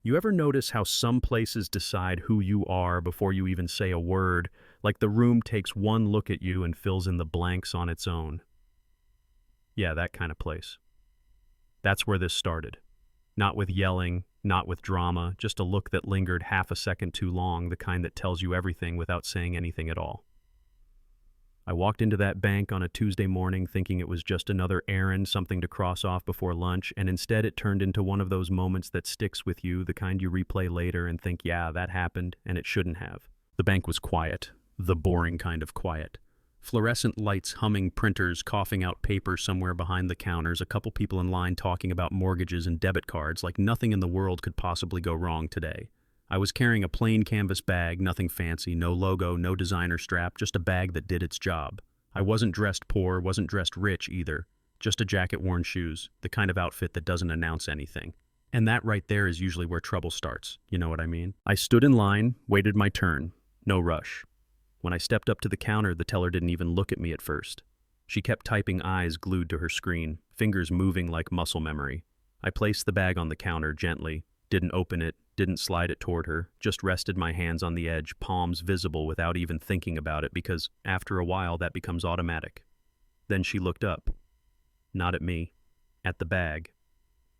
You ever notice how some places decide who you are before you even say a word, like the room takes one look at you and fills in the blanks on its own? Yeah, that kind of place. That's where this started. Not with yelling, not with drama, just a look that lingered half a second too long, the kind that tells you everything without saying anything at all. I walked into that bank on a Tuesday morning thinking it was just another errand, something to cross off before lunch, and instead it turned into one of those moments that sticks with you, the kind you replay later and think, yeah, that happened, and it shouldn't have. The bank was quiet, the boring kind of quiet. Fluorescent lights humming, printers coughing out paper somewhere behind the counters, a couple people in line talking about mortgages and debit cards like nothing in the world could possibly go wrong today. I was carrying a plain canvas bag, nothing fancy, no logo, no designer strap, just a bag that did its job. I wasn't dressed poor, wasn't dressed rich either. Just a jacket, worn shoes, the kind of outfit that doesn't announce anything. And that right there is usually where trouble starts, you know what I mean? I stood in line, waited my turn. No rush. When I stepped up to the counter, the teller didn't even look at me at first. She kept typing, eyes glued to her screen, fingers moving like muscle memory. I placed the bag on the counter gently, didn't open it, didn't slide it toward her, just rested my hands on the edge, palms visible without even thinking about it because, after a while, that becomes automatic. Then she looked up. Not at me. At the bag.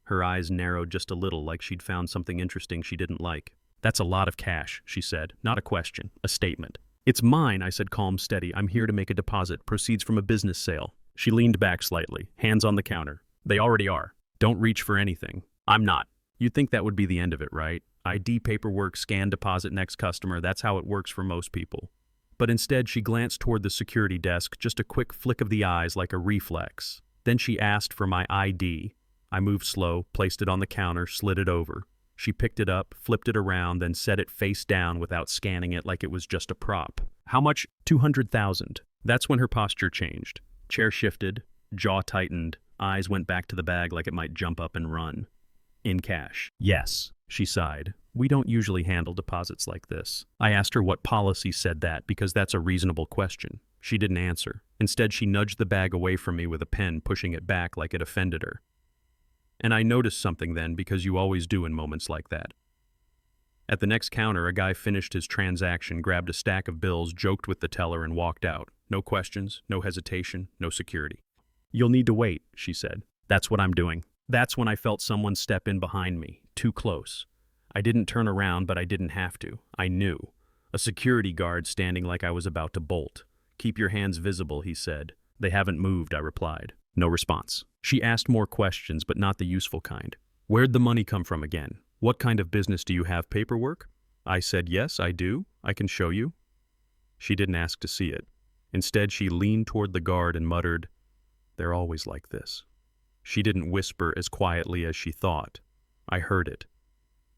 Her eyes narrowed just a little, like she'd found something interesting she didn't like. "That's a lot of cash," she said. Not a question, a statement. "It's mine," I said, calm, steady. "I'm here to make a deposit. Proceeds from a business sale." She leaned back slightly, hands on the counter. "They already are. Don't reach for anything." "I'm not." You'd think that would be the end of it, right? ID paperwork, scan, deposit, next customer, that's how it works for most people. But instead, she glanced toward the security desk, just a quick flick of the eyes like a reflex. Then she asked for my ID. I moved slow, placed it on the counter, slid it over. She picked it up, flipped it around, then set it face down without scanning it like it was just a prop. "How much?" "200,000. That's when her posture changed. Chair shifted, jaw tightened, eyes went back to the bag like it might jump up and run. "In cash." "Yes," she sighed. "We don't usually handle deposits like this." I asked her what policy said that, because that's a reasonable question. She didn't answer. Instead, she nudged the bag away from me with a pen, pushing it back like it offended her. And I noticed something then, because you always do in moments like that. At the next counter, a guy finished his transaction, grabbed a stack of bills, joked with the teller, and walked out. No questions, no hesitation, no security. "You'll need to wait," she said. "That's what I'm doing." That's when I felt someone step in behind me, too close. I didn't turn around, but I didn't have to. I knew. A security guard standing like I was about to bolt. "Keep your hands visible," he said. "They haven't moved," I replied. No response. She asked more questions, but not the useful kind. "Where'd the money come from again? What kind of business do you have, paperwork?" I said, "Yes, I do. I can show you." She didn't ask to see it. Instead, she leaned toward the guard and muttered, "They're always like this." She didn't whisper as quietly as she thought. I heard it.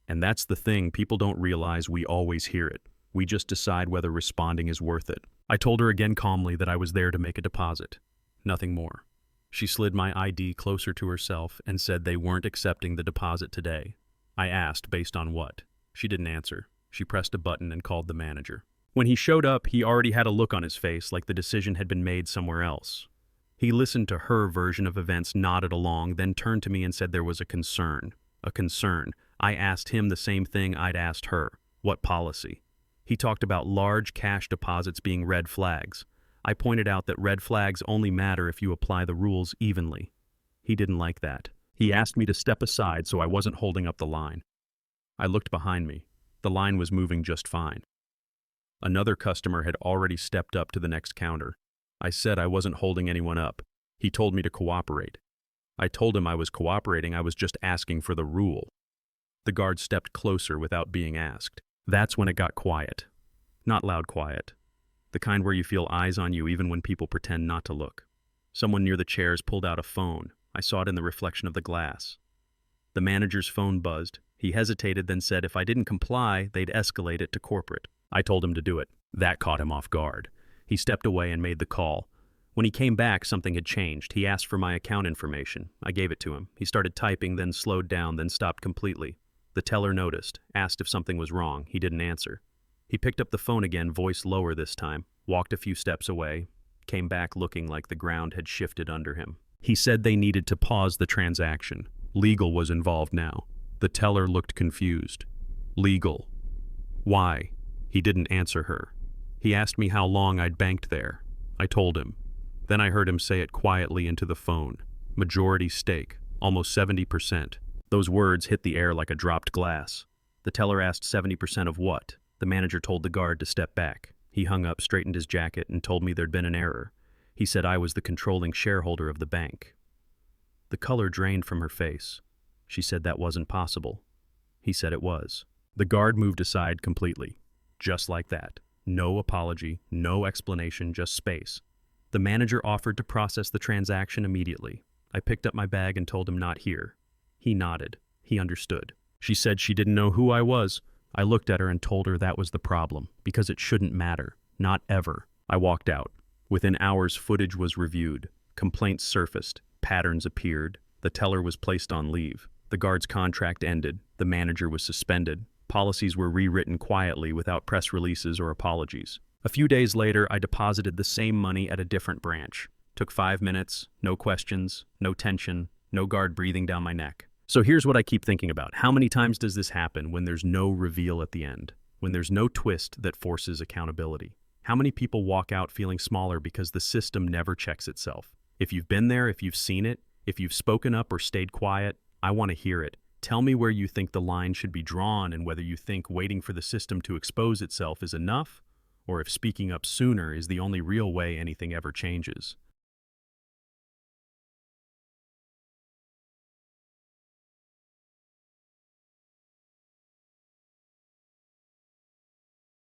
And that's the thing, people don't realize we always hear it. We just decide whether responding is worth it. I told her again calmly that I was there to make a deposit. Nothing more. She slid my ID closer to herself and said they weren't accepting the deposit today. I asked, based on what? She didn't answer. She pressed a button and called the manager. When he showed up, he already had a look on his face like the decision had been made somewhere else. He listened to her version of events, nodded along, then turned to me and said there was a concern. A concern. I asked him the same thing I'd asked her. What policy? He talked about large cash deposits being red flags. I pointed out that red flags only matter if you apply the rules evenly. He didn't like that. He asked me to step aside so I wasn't holding up the line. I looked behind me. The line was moving just fine. Another customer had already stepped up to the next counter. I said I wasn't holding anyone up. He told me to cooperate. I told him I was cooperating, I was just asking for the rule. The guard stepped closer without being asked. That's when it got quiet. Not loud quiet. The kind where you feel eyes on you even when people pretend not to look. Someone near the chairs pulled out a phone. I saw it in the reflection of the glass. The manager's phone buzzed. He hesitated, then said if I didn't comply, they'd escalate it to corporate. I told him to do it. That caught him off guard. He stepped away and made the call. When he came back, something had changed. He asked for my account information. I gave it to him. He started typing, then slowed down, then stopped completely. The teller noticed, asked if something was wrong. He didn't answer. He picked up the phone again, voice lower this time, walked a few steps away, came back looking like the ground had shifted under him. He said they needed to pause the transaction. Legal was involved now. The teller looked confused. Legal. Why? He didn't answer her. He asked me how long I'd banked there. I told him. Then I heard him say it quietly into the phone. Majority stake, almost 70%. Those words hit the air like a dropped glass. The teller asked 70% of what? The manager told the guard to step back. He hung up, straightened his jacket, and told me there'd been an error. He said I was the controlling shareholder of the bank. The color drained from her face. She said that wasn't possible. He said it was. The guard moved aside completely. Just like that. No apology, no explanation, just space. The manager offered to process the transaction immediately. I picked up my bag and told him not here. He nodded. He understood. She said she didn't know who I was. I looked at her and told her that was the problem, because it shouldn't matter. Not ever. I walked out. Within hours, footage was reviewed. Complaints surfaced. Patterns appeared. The teller was placed on leave. The guard's contract ended. The manager was suspended. Policies were rewritten quietly without press releases or apologies. A few days later, I deposited the same money at a different branch. Took 5 minutes, no questions, no tension, no guard breathing down my neck. So here's what I keep thinking about. How many times does this happen when there's no reveal at the end? When there's no twist that forces accountability? How many people walk out feeling smaller because the system never checks itself? If you've been there, if you've seen it, if you've spoken up or stayed quiet, I want to hear it. Tell me where you think the line should be drawn and whether you think waiting for the system to expose itself is enough, or if speaking up sooner is the only real way anything ever changes.